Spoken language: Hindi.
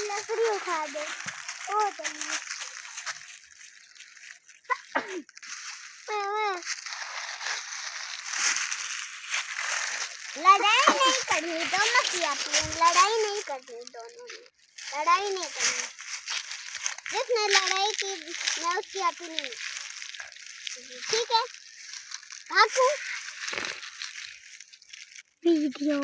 लकड़ी उठा दे। ओ चलिए लड़ाई नहीं करनी, दोनों की आती है, लड़ाई नहीं करनी, दोनों ने लड़ाई नहीं करनी। जिसने लड़ाई की मैं उसकी आती नहीं, ठीक है? काकू वीडियो